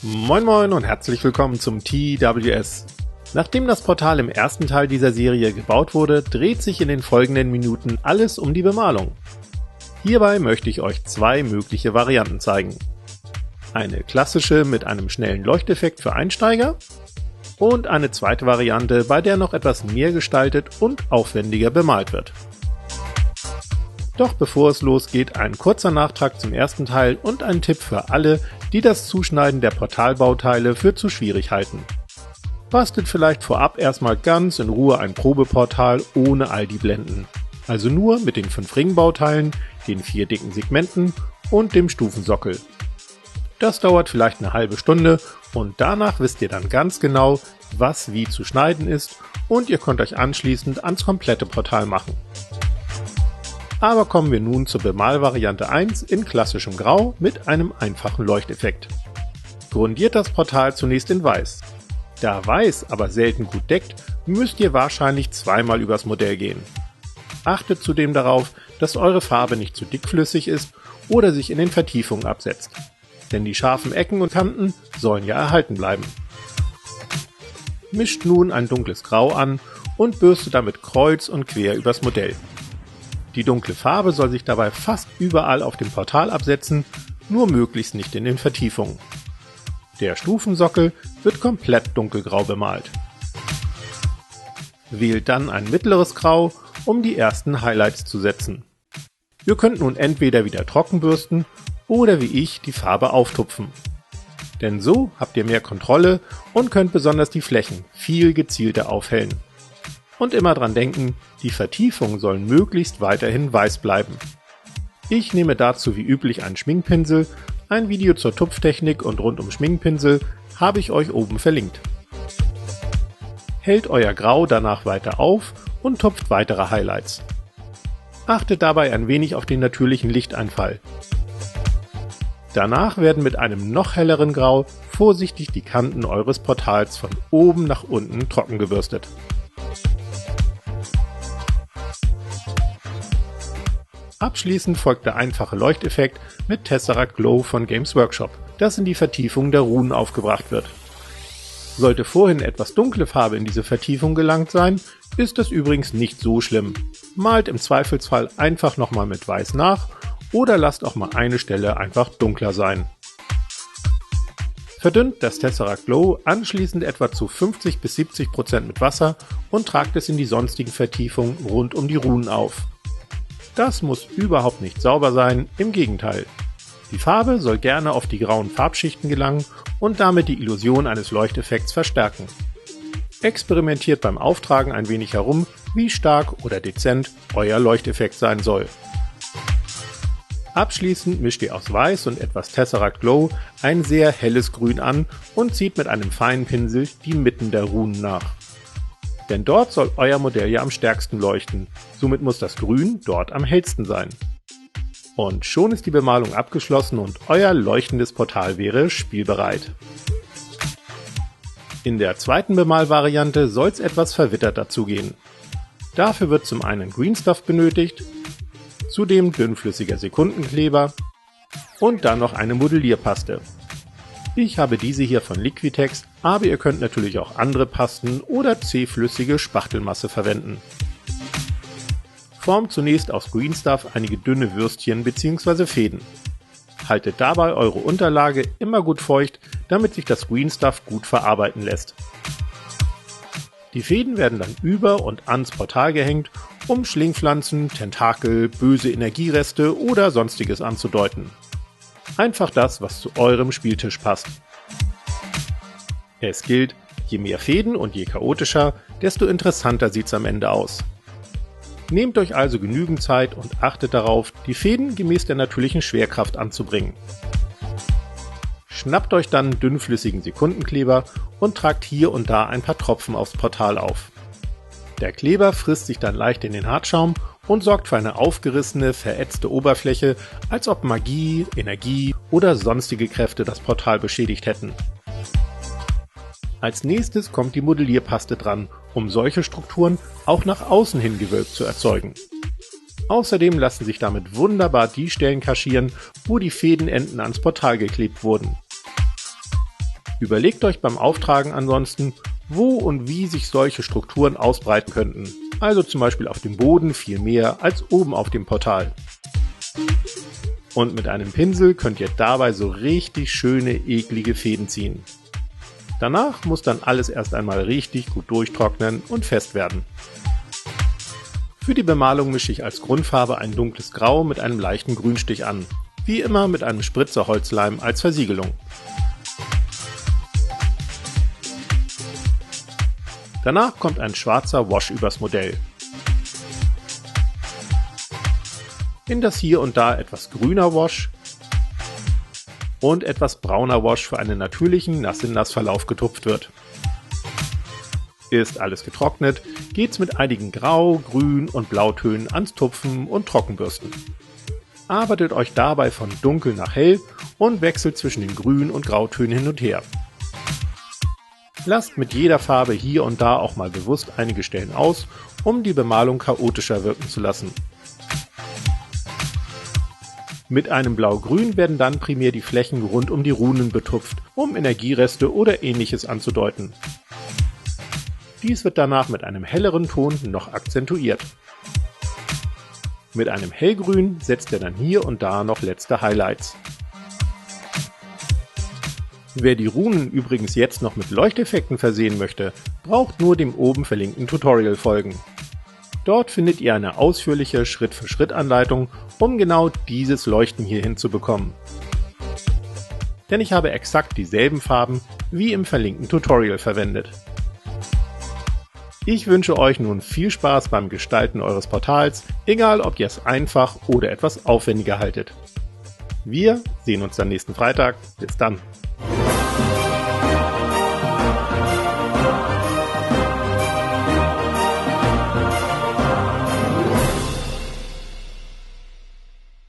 Moin Moin und herzlich willkommen zum TWS. Nachdem das Portal im ersten Teil dieser Serie gebaut wurde, dreht sich in den folgenden Minuten alles um die Bemalung. Hierbei möchte ich euch zwei mögliche Varianten zeigen. Eine klassische mit einem schnellen Leuchteffekt für Einsteiger und eine zweite Variante, bei der noch etwas mehr gestaltet und aufwendiger bemalt wird. Doch bevor es losgeht, ein kurzer Nachtrag zum ersten Teil und ein Tipp für alle, die das Zuschneiden der Portalbauteile für zu schwierig halten. Bastelt vielleicht vorab erstmal ganz in Ruhe ein Probeportal ohne all die Blenden. Also nur mit den 5 Ringbauteilen, den 4 dicken Segmenten und dem Stufensockel. Das dauert vielleicht eine halbe Stunde und danach wisst ihr dann ganz genau, was wie zu schneiden ist und ihr könnt euch anschließend ans komplette Portal machen. Aber kommen wir nun zur Bemalvariante 1 in klassischem Grau mit einem einfachen Leuchteffekt. Grundiert das Portal zunächst in Weiß. Da Weiß aber selten gut deckt, müsst ihr wahrscheinlich zweimal übers Modell gehen. Achtet zudem darauf, dass eure Farbe nicht zu dickflüssig ist oder sich in den Vertiefungen absetzt. Denn die scharfen Ecken und Kanten sollen ja erhalten bleiben. Mischt nun ein dunkles Grau an und bürstet damit kreuz und quer übers Modell. Die dunkle Farbe soll sich dabei fast überall auf dem Portal absetzen, nur möglichst nicht in den Vertiefungen. Der Stufensockel wird komplett dunkelgrau bemalt. Wählt dann ein mittleres Grau, um die ersten Highlights zu setzen. Ihr könnt nun entweder wieder trocken bürsten oder wie ich die Farbe auftupfen. Denn so habt ihr mehr Kontrolle und könnt besonders die Flächen viel gezielter aufhellen. Und immer dran denken, die Vertiefungen sollen möglichst weiterhin weiß bleiben. Ich nehme dazu wie üblich einen Schminkpinsel, ein Video zur Tupftechnik und rund um Schminkpinsel habe ich euch oben verlinkt. Hält euer Grau danach weiter auf und tupft weitere Highlights. Achtet dabei ein wenig auf den natürlichen Lichteinfall. Danach werden mit einem noch helleren Grau vorsichtig die Kanten eures Portals von oben nach unten trocken gebürstet. Abschließend folgt der einfache Leuchteffekt mit Tesseract Glow von Games Workshop, das in die Vertiefung der Runen aufgebracht wird. Sollte vorhin etwas dunkle Farbe in diese Vertiefung gelangt sein, ist das übrigens nicht so schlimm. Malt im Zweifelsfall einfach nochmal mit Weiß nach oder lasst auch mal eine Stelle einfach dunkler sein. Verdünnt das Tesseract Glow anschließend etwa zu 50-70% mit Wasser und tragt es in die sonstigen Vertiefungen rund um die Runen auf. Das muss überhaupt nicht sauber sein, im Gegenteil. Die Farbe soll gerne auf die grauen Farbschichten gelangen und damit die Illusion eines Leuchteffekts verstärken. Experimentiert beim Auftragen ein wenig herum, wie stark oder dezent euer Leuchteffekt sein soll. Abschließend mischt ihr aus Weiß und etwas Tesseract Glow ein sehr helles Grün an und zieht mit einem feinen Pinsel die Mitten der Runen nach. Denn dort soll euer Modell ja am stärksten leuchten, somit muss das Grün dort am hellsten sein. Und schon ist die Bemalung abgeschlossen und euer leuchtendes Portal wäre spielbereit. In der zweiten Bemalvariante soll es etwas verwitterter zugehen. Dafür wird zum einen Green Stuff benötigt, zudem dünnflüssiger Sekundenkleber und dann noch eine Modellierpaste. Ich habe diese hier von Liquitex, aber ihr könnt natürlich auch andere Pasten oder zähflüssige Spachtelmasse verwenden. Formt zunächst aus Green Stuff einige dünne Würstchen bzw. Fäden. Haltet dabei eure Unterlage immer gut feucht, damit sich das Green Stuff gut verarbeiten lässt. Die Fäden werden dann über und ans Portal gehängt, um Schlingpflanzen, Tentakel, böse Energiereste oder sonstiges anzudeuten. Einfach das, was zu eurem Spieltisch passt. Es gilt, je mehr Fäden und je chaotischer, desto interessanter sieht's am Ende aus. Nehmt euch also genügend Zeit und achtet darauf, die Fäden gemäß der natürlichen Schwerkraft anzubringen. Schnappt euch dann dünnflüssigen Sekundenkleber und tragt hier und da ein paar Tropfen aufs Portal auf. Der Kleber frisst sich dann leicht in den Hartschaum und sorgt für eine aufgerissene, verätzte Oberfläche, als ob Magie, Energie oder sonstige Kräfte das Portal beschädigt hätten. Als nächstes kommt die Modellierpaste dran, um solche Strukturen auch nach außen hin gewölbt zu erzeugen. Außerdem lassen sich damit wunderbar die Stellen kaschieren, wo die Fädenenden ans Portal geklebt wurden. Überlegt euch beim Auftragen ansonsten, wo und wie sich solche Strukturen ausbreiten könnten, also zum Beispiel auf dem Boden viel mehr als oben auf dem Portal. Und mit einem Pinsel könnt ihr dabei so richtig schöne, eklige Fäden ziehen. Danach muss dann alles erst einmal richtig gut durchtrocknen und fest werden. Für die Bemalung mische ich als Grundfarbe ein dunkles Grau mit einem leichten Grünstich an, wie immer mit einem Spritzer Holzleim als Versiegelung. Danach kommt ein schwarzer Wash übers Modell. In das hier und da etwas grüner Wash und etwas brauner Wash für einen natürlichen Nass-in-Nass-Verlauf getupft wird. Ist alles getrocknet, geht's mit einigen Grau-, Grün- und Blautönen ans Tupfen und Trockenbürsten. Arbeitet euch dabei von dunkel nach hell und wechselt zwischen den Grün- und Grautönen hin und her. Lasst mit jeder Farbe hier und da auch mal bewusst einige Stellen aus, um die Bemalung chaotischer wirken zu lassen. Mit einem Blau-Grün werden dann primär die Flächen rund um die Runen betupft, um Energiereste oder ähnliches anzudeuten. Dies wird danach mit einem helleren Ton noch akzentuiert. Mit einem Hellgrün setzt er dann hier und da noch letzte Highlights. Wer die Runen übrigens jetzt noch mit Leuchteffekten versehen möchte, braucht nur dem oben verlinkten Tutorial folgen. Dort findet ihr eine ausführliche Schritt-für-Schritt-Anleitung, um genau dieses Leuchten hier hinzubekommen. Denn ich habe exakt dieselben Farben wie im verlinkten Tutorial verwendet. Ich wünsche euch nun viel Spaß beim Gestalten eures Portals, egal ob ihr es einfach oder etwas aufwendiger haltet. Wir sehen uns dann nächsten Freitag. Bis dann!